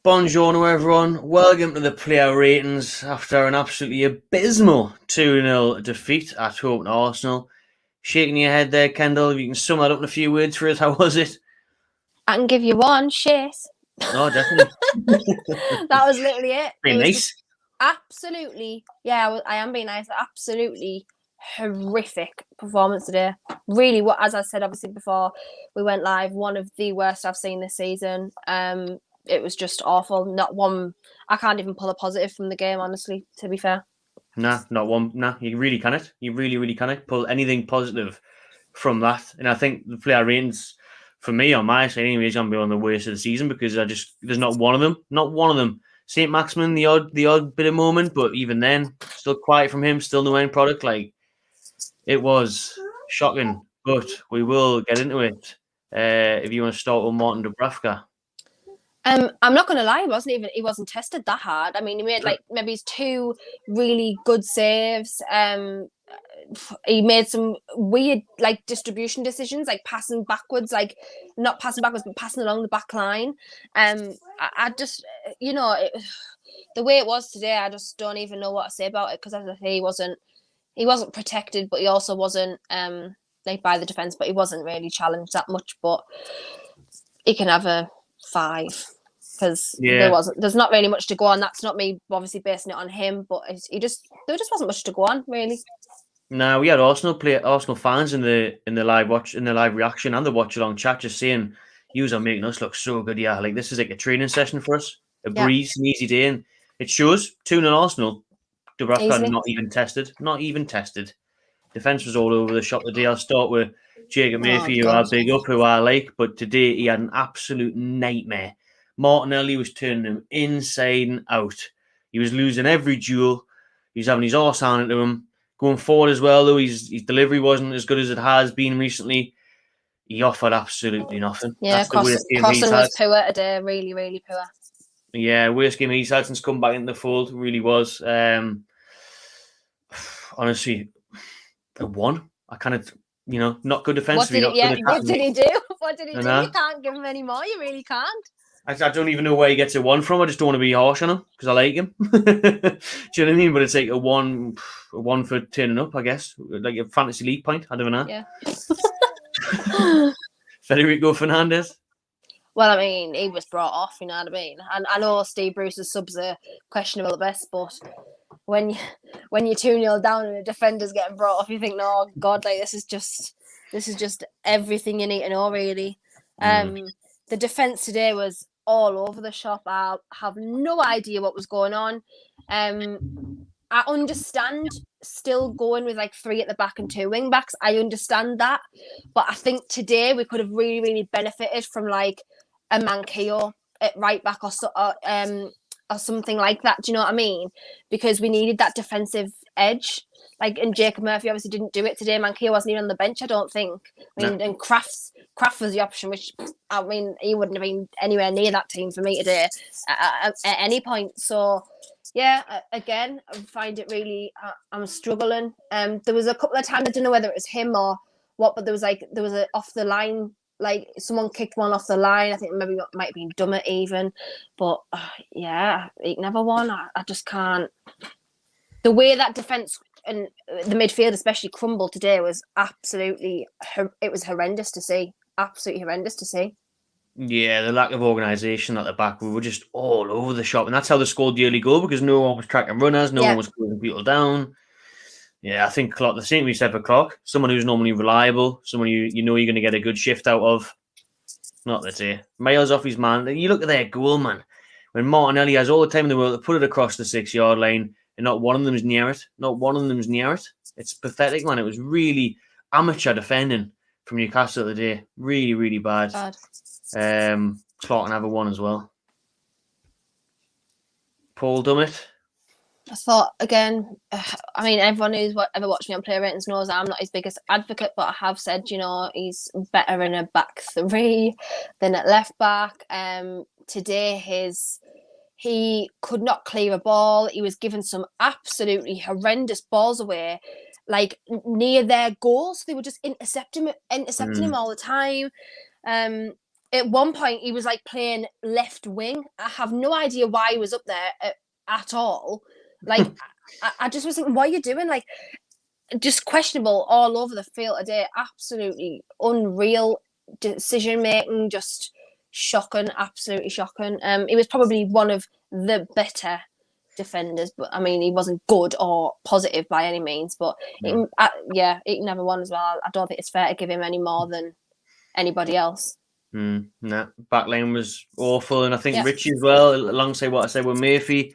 Buongiorno everyone, welcome to the player ratings after an absolutely abysmal 2-0 defeat at home to Arsenal. Shaking your head there, Kendall, if you can sum that up in a few words for us, how was it? I can give you one, shit. Oh, definitely. That was literally it. Pretty nice. Absolutely, yeah, I am being nice, absolutely horrific performance today. Really, what, as I said, obviously before we went live, one of the worst I've seen this season. It was just awful. Not one. I can't even pull a positive from the game, honestly, to be fair. Nah, not one. Nah, you really cannot. You really cannot pull anything positive from that. And I think the player ratings, for me, on my side, anyway, is going to be one of the worst of the season because there's not one of them. Not one of them. Saint-Maximin, the odd bit of moment, but even then, still quiet from him, still no end product. Like, it was shocking, but we will get into it. If you want to start with Martin Dúbravka. I'm not going to lie, he wasn't tested that hard. I mean, he made like maybe his two really good saves. He made some weird like distribution decisions, like passing backwards, like not passing backwards, but passing along the back line. I just, the way it was today, I just don't even know what to say about it because, as I say, he wasn't protected, but he also wasn't like by the defense, but he wasn't really challenged that much. But he can have a 5. Because there's not really much to go on. That's not me obviously basing it on him, but there just wasn't much to go on really. No, we had Arsenal fans in the live reaction and the watch along chat just saying, "Yous are making us look so good, yeah. Like this is like a training session for us, a breeze, an easy day." And it shows 2-0 Arsenal. Dúbravka not even tested. Defense was all over the shop today. I'll start with Jacob Murphy, who I big up, who I like, but today he had an absolute nightmare. Martinelli was turning him inside and out. He was losing every duel. He was having his arse handed to him. Going forward as well, though, his delivery wasn't as good as it has been recently. He offered absolutely nothing. Yeah, Crossing was poor today. Really, really poor. Yeah, worst game he's had since come back into the fold. Really was. Honestly, a 1. I kind of, not good defensively. What did he do? What did he do? You can't give him any more. You really can't. I don't even know where he gets a 1 from. I just don't want to be harsh on him because I like him. Do you know what I mean? But it's like a one for turning up, I guess. Like a fantasy league point. I don't know. Yeah. Federico Fernández. Well, I mean, he was brought off, you know what I mean? And I know Steve Bruce's subs are questionable at best, but when you're 2-0 down and a defender's getting brought off, you think, no, God, like this is just everything you need to know, really. The defense today was all over the shop. I have no idea what was going on. I understand still going with like 3 at the back and 2 wing backs. I understand that, but I think today we could have really, really benefited from like a Manquillo at right back or something like that. Do you know what I mean? Because we needed that defensive edge. Like, and Jacob Murphy obviously didn't do it today. Manquillo wasn't even on the bench, I don't think. I mean, and Kraft was the option, which, I mean, he wouldn't have been anywhere near that team for me today at any point. So, yeah, again, I find it really, I'm struggling. There was a couple of times, I don't know whether it was him or what, but there was a off the line, like someone kicked one off the line. I think maybe it might have been Dummett even. But, yeah, he can have a 1. I just can't. The way that defence and the midfield especially crumbled today was absolutely, it was horrendous to see. Absolutely horrendous to see. Yeah, the lack of organisation at the back, we were just all over the shop. And that's how they scored the early goal, because no one was tracking runners, no one was closing people down. Yeah, I think Clark, the same we said for Clark, someone who's normally reliable, someone you know you're going to get a good shift out of. Not the day. Miles off his man. You look at their goal, man. When Martinelli has all the time in the world to put it across the 6-yard line, and not one of them is near it. Not one of them is near it. It's pathetic, man. It was really amateur defending from Newcastle today. Really, really bad. Clark can have a 1 as well. Paul Dummett. I thought, again, I mean, everyone who's ever watched me on Player Ratings knows I'm not his biggest advocate, but I have said, he's better in a back 3 than at left back. Today, he could not clear a ball. He was given some absolutely horrendous balls away, like near their goals. They were just intercepting him all the time. at one point he was like playing left wing. I have no idea why he was up there at all. Like, I just was thinking, what are you doing? Like, just questionable all over the field today. Absolutely unreal decision making. Just shocking. Absolutely shocking. He was probably one of the better defenders, but I mean, he wasn't good or positive by any means. But he never won as well. I don't think it's fair to give him any more than anybody else. Nah, backline was awful, and I think Ritchie as well, alongside what I said with Murphy,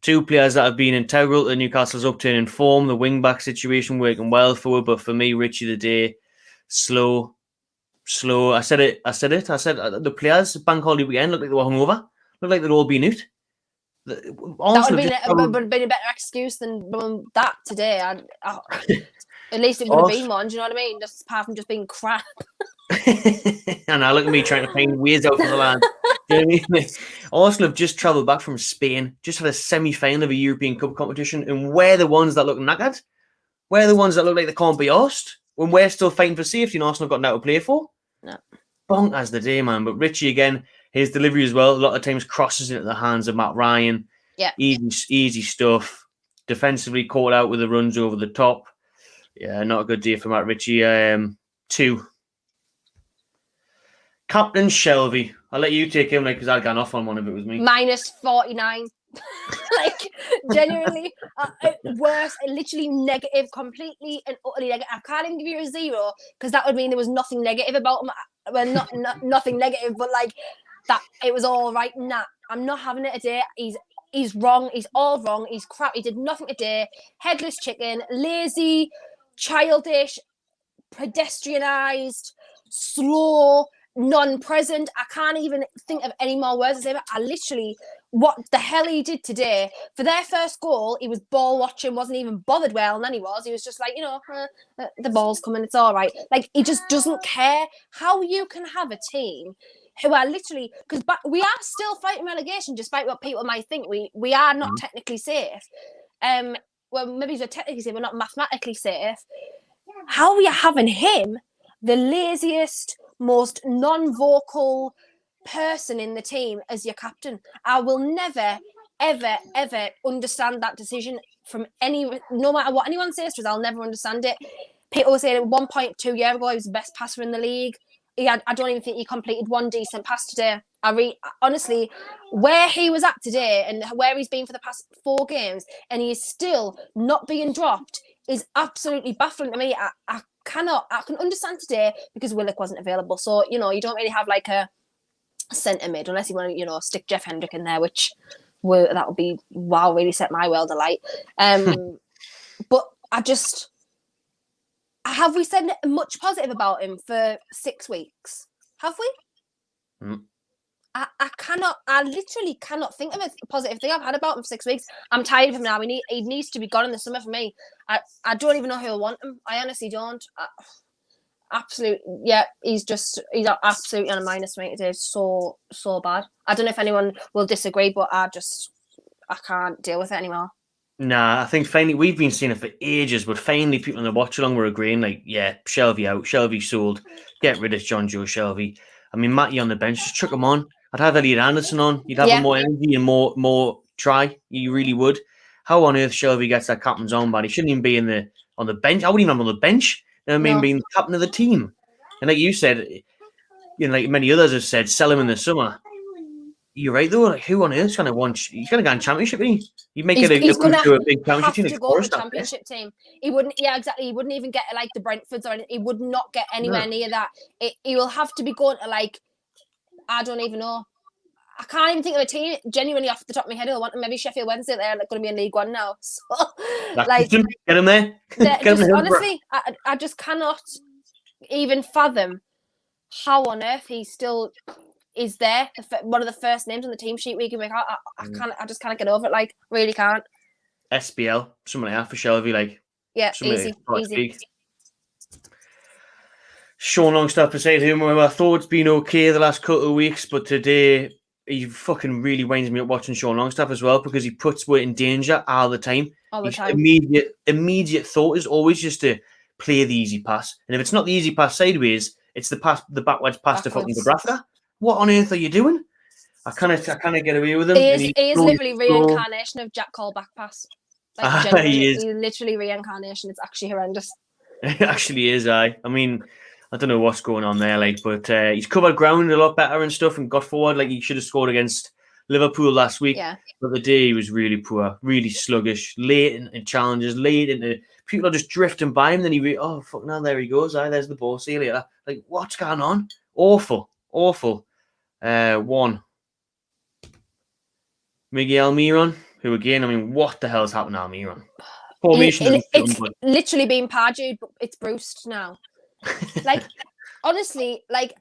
two players that have been integral to Newcastle's upturn in form. The wing-back situation working well for her, but for me, Ritchie today, slow. I said it. The players bank holiday weekend looked like they were hungover. Looked like they'd all been out. That would have been a better excuse than that today. At least it would have been one. Do you know what I mean? Just apart from just being crap. And now look at me trying to find ways out for the land. Do you know what I mean? Arsenal have just travelled back from Spain, just had a semi-final of a European Cup competition, and we're the ones that look knackered. We're the ones that look like they can't be arsed when we're still fighting for safety and Arsenal got nothing to play for. No. Bonk as the day, man. But Ritchie again, his delivery as well, a lot of times crosses into the hands of Matt Ryan. Yeah. Easy stuff. Defensively caught out with the runs over the top. Yeah, not a good day for Matt Ritchie. 2. Captain Shelvey. I'll let you take him, because I'd gone off on one if it was me. -49. Like, genuinely, worse, literally negative, completely and utterly negative. I can't even give you a 0 because that would mean there was nothing negative about him. Well, nothing negative, but like that, it was all right. Nah, I'm not having it today. He's wrong. He's all wrong. He's crap. He did nothing today. Headless chicken, lazy, childish, pedestrianised, slow, non-present. I can't even think of any more words to say, but I literally, what the hell he did today, for their first goal, he was ball watching, wasn't even bothered well, and then he was just like, the ball's coming, it's all right. Like, he just doesn't care. How you can have a team who are literally, because we are still fighting relegation, despite what people might think. We are not technically safe. Well, maybe we're technically safe, we're not mathematically safe. How are you having him, the laziest, most non-vocal person in the team, as your captain? I will never, ever, ever understand that decision from no matter what anyone says to us. I'll never understand it. People were saying at 1.2 years ago he was the best passer in the league. I don't even think he completed one decent pass today. Honestly, where he was at today and where he's been for the past 4 games, and he is still not being dropped, is absolutely baffling to me. I can understand today because Willock wasn't available. So, you don't really have like a centre mid unless you want to, stick Jeff Hendrick in there, which that would be, wow, really set my world alight. But have we said much positive about him for 6 weeks? Have we? I literally cannot think of a positive thing I've had about him for 6 weeks. I'm tired of him now. He needs to be gone in the summer for me. I don't even know who will want him. I honestly don't. He's absolutely on a minus for me today. So bad. I don't know if anyone will disagree, but I can't deal with it anymore. Nah, I think finally we've been seeing it for ages, but finally people in the watch along were agreeing, Shelvey out, Shelvey sold, get rid of Jonjo Shelvey. I mean, Matty on the bench, just chuck him on. I'd have Elliot Anderson on. You'd have more energy and more try. You really would. How on earth Shelvey gets that captain's armband? He shouldn't even be on the bench. I wouldn't even have him on the bench. Being the captain of the team. And like you said, like many others have said, sell him in the summer. You're right though. Like, who on earth's going to want? He's going to go in championship. He might get a big championship team. Go to championship team. He wouldn't. Yeah, exactly. He wouldn't even get like the Brentfords or anything. He would not get anywhere near that. He will have to be going to I don't even know. I can't even think of a team genuinely off the top of my head. I want maybe Sheffield Wednesday. They're going to be in League One now. So get him there. Honestly, I just cannot even fathom how on earth he still is there. One of the first names on the team sheet week in week. I just can't get over it. Really can't. SBL, something like that for Shelvey. Easy. Sean Longstaff beside him. I thought it's been okay the last couple of weeks, but today he fucking really winds me up watching Sean Longstaff as well, because he puts Wirt in danger all the time. Immediate thought is always just to play the easy pass, and if it's not the easy pass sideways, it's the backwards pass to fucking Dúbravka. what on earth are you doing? I kind of get away with him. He is literally reincarnation of Jack Cole back pass. Like, he is. He's literally reincarnation. It's actually horrendous. It actually is. I mean, I don't know what's going on there, like, but he's covered ground a lot better and stuff, and got forward. Like, he should have scored against Liverpool last week. Yeah. But the day he was really poor, really sluggish, late in challenges, late into people are just drifting by him. Then oh fuck, now there he goes. There's the ball. See you later. Like, what's going on? Awful. One. Miguel Almirón, who again, I mean, what the hell's happened to Almirón? Formation. It's literally been Pardew, but it's Bruced now. Like, honestly, like,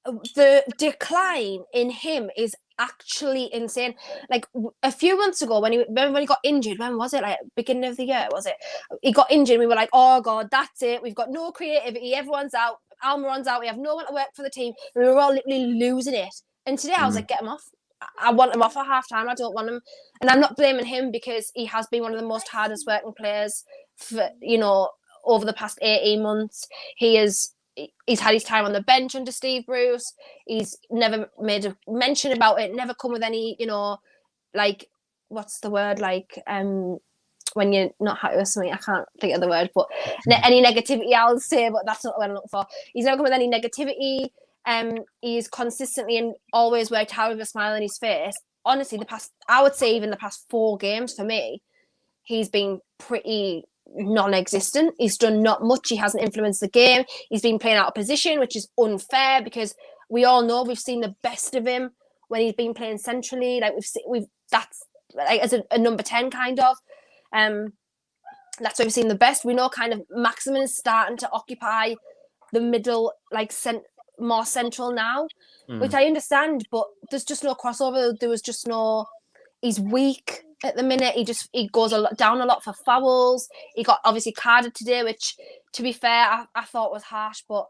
the decline in him is actually insane. Like, a few months ago, when he got injured, when was it? Like, beginning of the year, was it? He got injured. We were like, oh God, that's it. We've got no creativity. Everyone's out. Almirón's out. We have no one to work for the team. We were all literally losing it. And today I was like, get him off. I want him off at half time. I don't want him. And I'm not blaming him because he has been one of the most hardest working players for, over the past 18 months. He's had his time on the bench under Steve Bruce. He's never made a mention about it, never come with any, like, what's the word? Like, when you're not happy with something, I can't think of the word, but any negativity I'll say, but that's not what I'm looking for. He's never come with any negativity. He's consistently and always worked hard with a smile on his face. Honestly, I would say even the past 4 games for me, he's been pretty non-existent. He's done not much. He hasn't influenced the game. He's been playing out of position, which is unfair because we all know we've seen the best of him when he's been playing centrally. Like that's like as a number 10 kind of. That's where we've seen the best. We know kind of Maximin is starting to occupy the middle, like more central now, which I understand, but there's just no crossover. There was just no. He's weak at the minute. He goes down a lot for fouls. He got obviously carded today, which, to be fair, I thought was harsh, but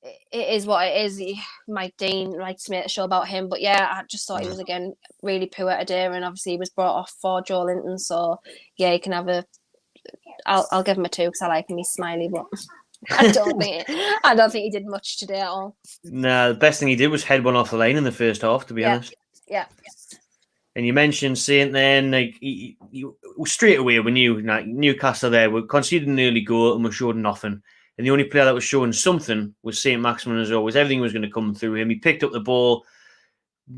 it is what it is. Mike Dean likes to make a show about him, but yeah, I just thought he was again really poor today, and obviously he was brought off for Joelinton, so yeah, he can have a. I'll give him a 2 because I like him. He's smiley, but. I don't think he did much today at all. Nah, the best thing he did was head one off the line in the first half, to be honest. Yeah. And you mentioned Saint then, like, you straight away we knew, like, Newcastle there were conceding an early goal and were showing nothing. And the only player that was showing something was Saint-Maximin as always. Everything was going to come through him. He picked up the ball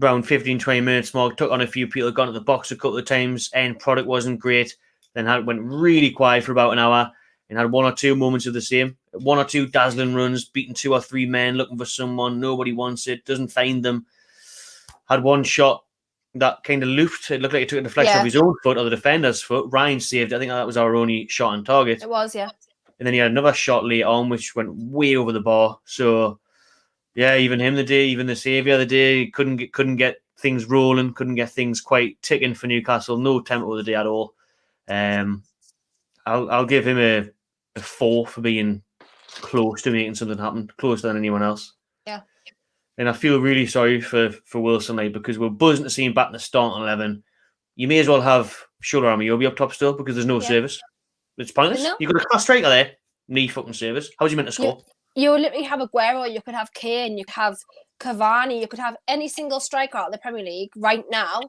around 15, 20 minutes mark, took on a few people, got to the box a couple of times. End product wasn't great. Then went really quiet for about an hour. And had 1 or 2 moments of the same. 1 or 2 dazzling runs, beating 2 or 3 men, looking for someone. Nobody wants it, doesn't find them. Had 1 shot that kind of looped. It looked like it took a deflection of his own foot or the defender's foot. Ryan saved it. I think that was our only shot on target. It was, yeah. And then he had another shot late on, which went way over the bar. So, yeah, even him the day, even the saviour the day, couldn't get things rolling, couldn't get things quite ticking for Newcastle. No tempo the day at all. I'll give him a 4 for being close to making something happen, closer than anyone else. Yeah. And I feel really sorry for Wilson, like, because we're buzzing to see him back in the starting 11. You may as well have Shola Ameobi up top still because there's no service. It's pointless. No. You've got a class striker there, knee fucking service. How's he meant to score? You literally have Aguero, you could have Kane, you could have Cavani, you could have any single striker out of the Premier League right now.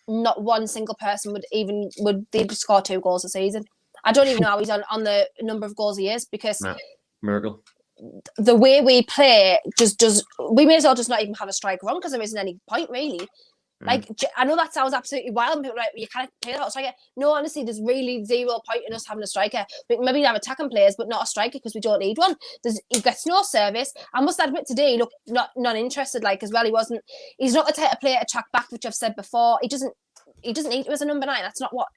Not one single person would they score 2 goals a season. I don't even know how he's on the number of goals he is because miracle. The way we play we may as well just not even have a striker on because there isn't any point really. Like, I know that sounds absolutely wild. And people are like, you can't play without a striker. No, honestly, there's really 0 point in us having a striker. Maybe have attacking players, but not a striker because we don't need one. He gets no service. I must admit today, he looked not interested, like, as well. He's not the type of player to track back, which I've said before. He doesn't need to as a number 9. That's not what,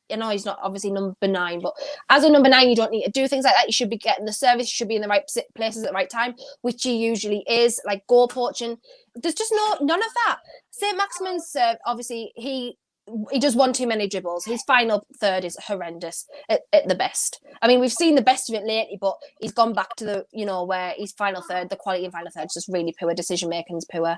he's not obviously number 9, but as a number 9, you don't need to do things like that. You should be getting the service. You should be in the right places at the right time, which he usually is, like goal poaching. There's just none of that. Saint-Maximin's serve, obviously, he does 1 too many dribbles. His final third is horrendous at the best. I mean, we've seen the best of it lately, but he's gone back to the, where his final third, the quality in final third is just really poor. Decision-making is poor.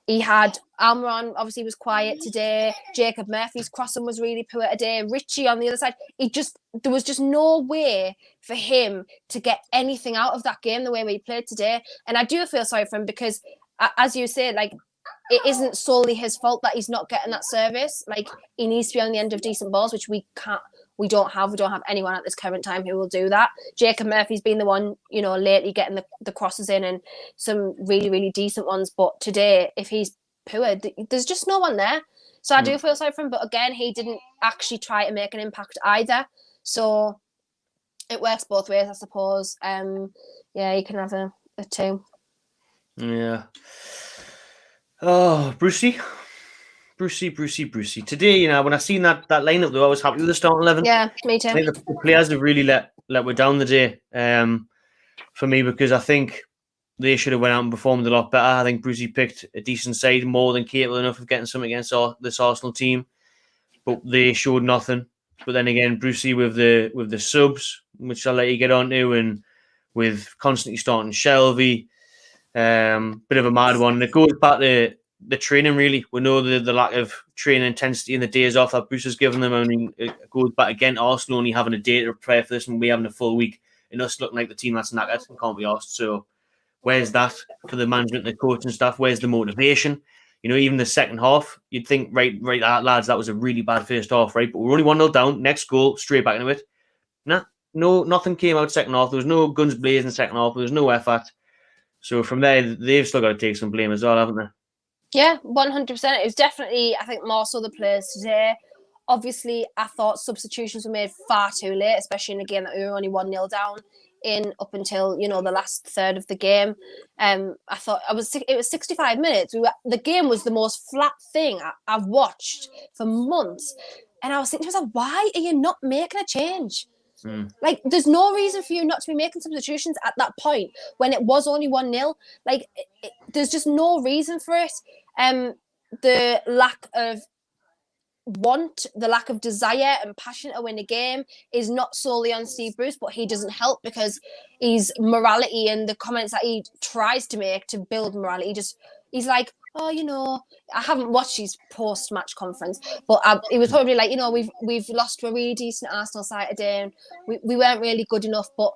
He had Almirón, obviously, was quiet today. Jacob Murphy's crossing was really poor today. Ritchie on the other side. There was just no way for him to get anything out of that game the way we played today. And I do feel sorry for him because as you say, like, it isn't solely his fault that he's not getting that service. Like, he needs to be on the end of decent balls, which we don't have anyone at this current time who will do that. Jacob Murphy's been the one, you know, lately getting the crosses in and some really, really decent ones. But today, if he's poor, there's just no one there. So I do feel sorry for him. But again, he didn't actually try to make an impact either. So it works both ways, I suppose. Yeah, you can have a 2. Yeah. Oh, Brucey. Today, you know, when I seen that lineup, though, I was happy with the starting 11. Yeah, me too. I think the players have really let me down the day for me, because I think they should have went out and performed a lot better. I think Brucey picked a decent side, more than capable enough of getting something against this Arsenal team, but they showed nothing. But then again, Brucey with the subs, which I'll let you get on to, and with constantly starting Shelvey, bit of a mad one. It goes back to the training, really. We know the lack of training intensity in the days off that Bruce has given them. I mean, it goes back again to Arsenal only having a day to prepare for this, and we having a full week, and us looking like the team that's knackered and can't be asked. So where's that for the management and the coaching staff? Where's the motivation? You know, even the second half, you'd think, right, lads, that was a really bad first half, right? But we're only 1-0 down. Next goal, straight back into it. No, nothing came out second half. There was no guns blazing second half. There was no effort. So from there, they've still got to take some blame as well, haven't they? Yeah, 100%. It was definitely, I think, more so the players today. Obviously, I thought substitutions were made far too late, especially in a game that we were only 1-0 down in up until, you know, the last third of the game. I thought it was 65 minutes. The game was the most flat thing I've watched for months. And I was thinking to myself, why are you not making a change? Like, there's no reason for you not to be making substitutions at that point when it was only 1-0. Like, there's just no reason for it. The lack of want, the lack of desire and passion to win a game is not solely on Steve Bruce, but he doesn't help because his morality and the comments that he tries to make to build morality, he's like, oh, you know, I haven't watched his post-match conference, but it was probably like, you know, we've lost to a really decent Arsenal side today, and we weren't really good enough, but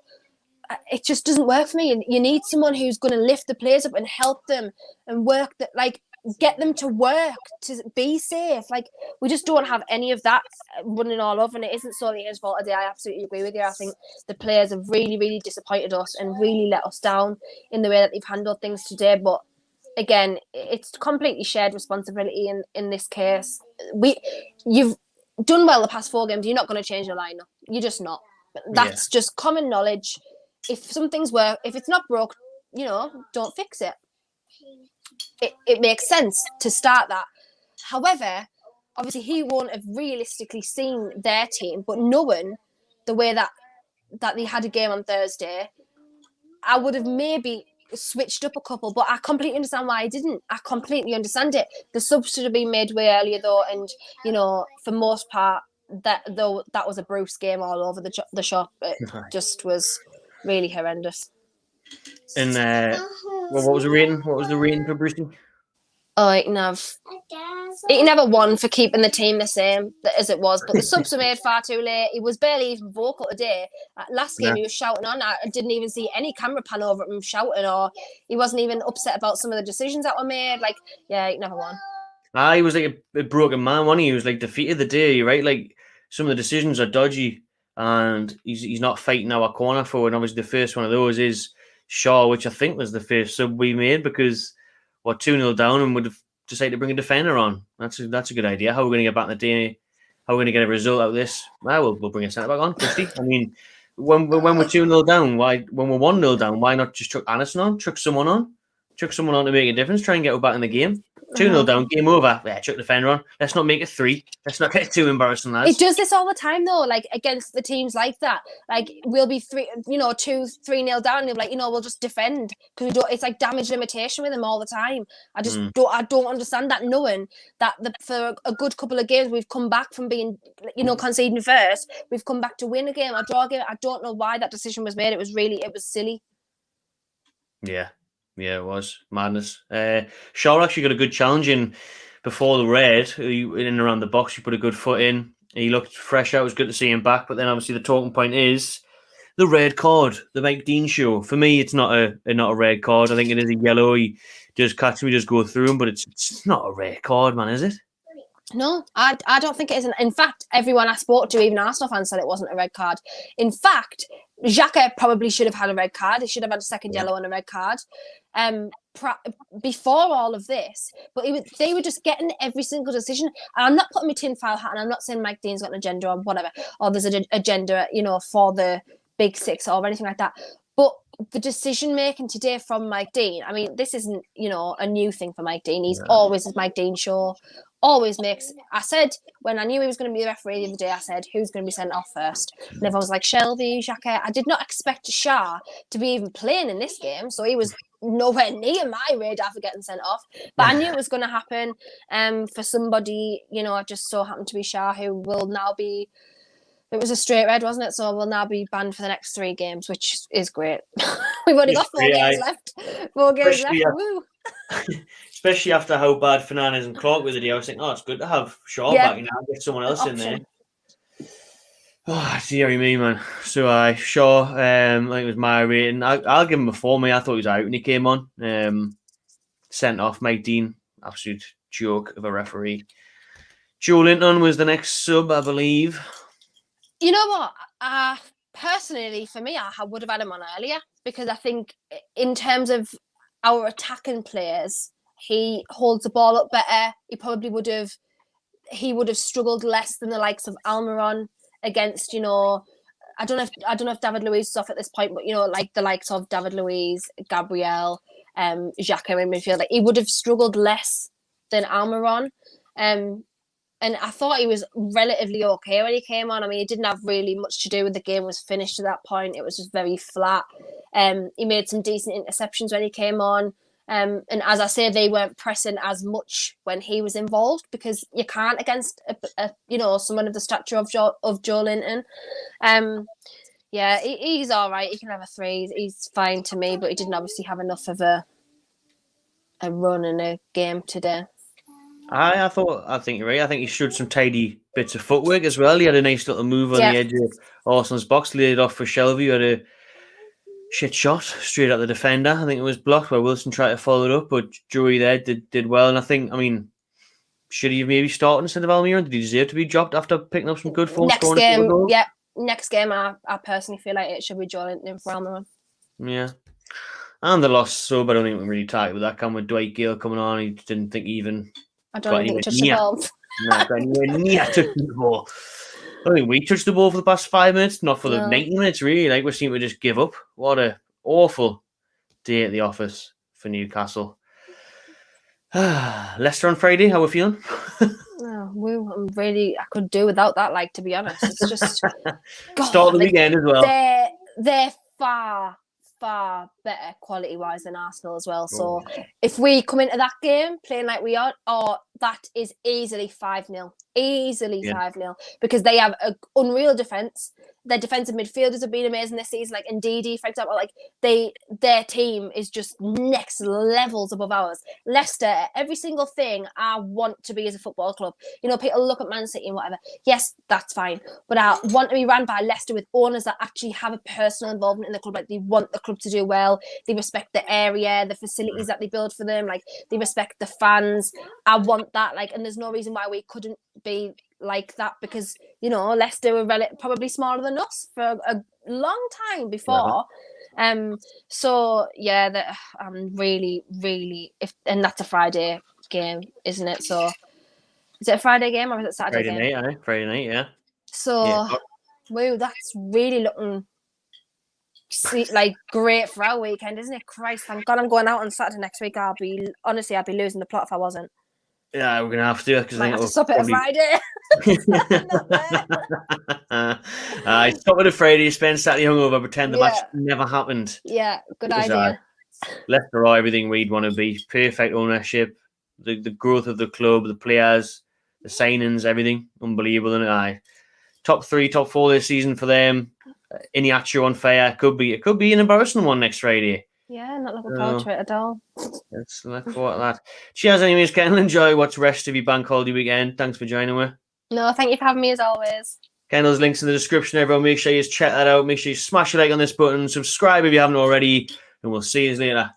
it just doesn't work for me. And you need someone who's going to lift the players up and help them and work that, like, get them to work, to be safe. Like, we just don't have any of that running all over, and it isn't solely his fault today. I absolutely agree with you. I think the players have really, really disappointed us and really let us down in the way that they've handled things today. But again, it's completely shared responsibility in this case. You've done well the past 4 games. You're not going to change your lineup. You're just not. That's just common knowledge. If something's work, if it's not broke, you know, don't fix it. It makes sense to start that. However, obviously he won't have realistically seen their team, but knowing the way that they had a game on Thursday, I would have maybe switched up a couple, but I completely understand why I didn't. I completely understand it. The subs should have been made way earlier though, and you know, for most part, that was a Bruce game all over the shop. It just was really horrendous. And what was the rating? What was the rating for Brucey? Oh, he can have a 1 for keeping the team the same as it was, but the subs were made far too late. He was barely even vocal today. Last game he was shouting on. I didn't even see any camera pan over him shouting, or he wasn't even upset about some of the decisions that were made. Like, yeah, he can have a 1. He was like a broken man, wasn't he? He was like defeated the day, right? Like, some of the decisions are dodgy, and he's not fighting our corner forward. And obviously, the first one of those is Schär, which I think was the first sub we made because we're 2-0 down and would have decided to bring a defender on. That's a good idea. How are we going to get back in the day? How are we going to get a result out of this? Well, we'll bring a centre back on, Christy. I mean, when we're 2-0 down, when we're 1-0 down, why not just chuck Anderson on, chuck someone on to make a difference, try and get back in the game. 2-0 down, game over. Yeah, chuck the defender on. Let's not make it 3. Let's not get too embarrassing, lads. It does this all the time, though. Like, against the teams like that, like, we'll be 2-3-0 down, and you'll be like, you know, we'll just defend because we don't. It's like damage limitation with them all the time. I just don't understand that. Knowing that for a good couple of games we've come back from being, you know, conceding first, we've come back to win a game, or draw a game. I don't know why that decision was made. It was silly. Yeah, it was madness. Schär actually got a good challenge in before the red, in and around the box. He put a good foot in. He looked fresh out. It was good to see him back. But then obviously the talking point is the red card, the Mike Dean show. For me, it's not a red card. I think it is a yellow. He just catch me, just go through him, but it's not a red card, man, is it? No, I don't think it is. In fact, everyone I spoke to, even Arsenal fans, said it wasn't a red card. In fact, Xhaka probably should have had a red card. He should have had a second yellow and a red card before all of this. But they were just getting every single decision. And I'm not putting my tinfoil hat, and I'm not saying Mike Dean's got an agenda or whatever, or there's an agenda, for the Big Six or anything like that. But the decision making today from Mike Dean, I mean, this isn't, a new thing for Mike Dean. He's always his Mike Dean show. Always makes. I said when I knew he was going to be the referee the other day, I said, who's going to be sent off first? And everyone was like, Shelvey, Xhaka. I did not expect Schär to be even playing in this game, so he was nowhere near my radar for getting sent off. But I knew it was going to happen. For somebody, it just so happened to be Schär, who will now be. It was a straight red, wasn't it? So we'll now be banned for the next 3 games, which is great. We've only got 4 games left. 4 games left. Woo. Especially after how bad Fernández and Clark were the day, I was thinking, it's good to have Schär back now, get someone else in there. Oh, dearie me, man. So Schär, I think it was my rating. I'll give him a 4, mate. I thought he was out when he came on. Sent off Mike Dean, absolute joke of a referee. Joelinton was the next sub, I believe. You know what? Personally, for me, I would have had him on earlier, because I think in terms of our attacking players, he holds the ball up better. He probably would have struggled less than the likes of Almirón against, I don't know if David Luiz is off at this point, but like the likes of David Luiz, Gabriel, Xhaka in midfield, like he would have struggled less than Almirón. And I thought he was relatively okay when he came on. I mean, he didn't have really much to do with the game. Was finished at that point. It was just very flat. He made some decent interceptions when he came on. And as I say, they weren't pressing as much when he was involved, because you can't against someone of the stature of Joelinton. He's all right. He can have a 3. He's fine to me, but he didn't obviously have enough of a run in a game today. I think you're right. I think he showed some tidy bits of footwork as well. He had a nice little move on the edge of Arsenal's box, laid it off for Shelvey, who had a shit shot straight at the defender. I think it was blocked where Wilson tried to follow it up, but Joey there did well. And I think, should he have maybe started instead of Almirón? Did he deserve to be dropped after picking up some good form? Next game, I personally feel like it should be Joelinton for Almirón. Yeah. And the lost sub, I don't think we can really talk about that. With Dwight Gayle coming on, he didn't think even... I don't think he touched the ball. No, got anywhere near touching the ball. I don't think we touched the ball for the past 5 minutes, not for the 90 minutes, really. Like, we seem to just give up. What a awful day at the office for Newcastle. Leicester on Friday, how are we feeling? I could do without that, to be honest. It's just... God, start the weekend as well. They're far better quality-wise than Arsenal as well. So if we come into that game playing like we are, that is easily 5-0. Easily 5-0. Because they have an unreal defence. Their defensive midfielders have been amazing this season. Like Ndidi, for example, their team is just next levels above ours. Leicester, every single thing I want to be as a football club. People look at Man City and whatever. Yes, that's fine. But I want to be run by Leicester with owners that actually have a personal involvement in the club. Like, they want the club to do well. They respect the area, the facilities that they build for them. Like, they respect the fans. I want that. And there's no reason why we couldn't be like that, because Leicester were probably smaller than us for a long time before. So yeah, I'm really and that's a Friday game, isn't it? So is it a Friday game or is it Saturday game? Friday night, yeah. So that's really looking great for our weekend, isn't it? Christ, thank God I'm going out on Saturday next week. I'd be losing the plot if I wasn't. Yeah, we're gonna have to, because I think we'll stop it Friday. Stop it a Friday. Spend Saturday hungover, pretend the match never happened. Yeah, good idea. Leicester are everything we'd want to be. Perfect ownership, the growth of the club, the players, the signings, everything unbelievable. And top 3, top 4 this season for them. Iniacho on fire. It could be an embarrassing one next Friday. Yeah, not looking forward to it at all. Let's look forward to that. Cheers, anyways, Kendall. Enjoy what's rest of your bank holiday weekend. Thanks for joining me. No, thank you for having me as always. Kendall's links in the description, everyone. Make sure you check that out. Make sure you smash a like on this button. Subscribe if you haven't already. And we'll see you later.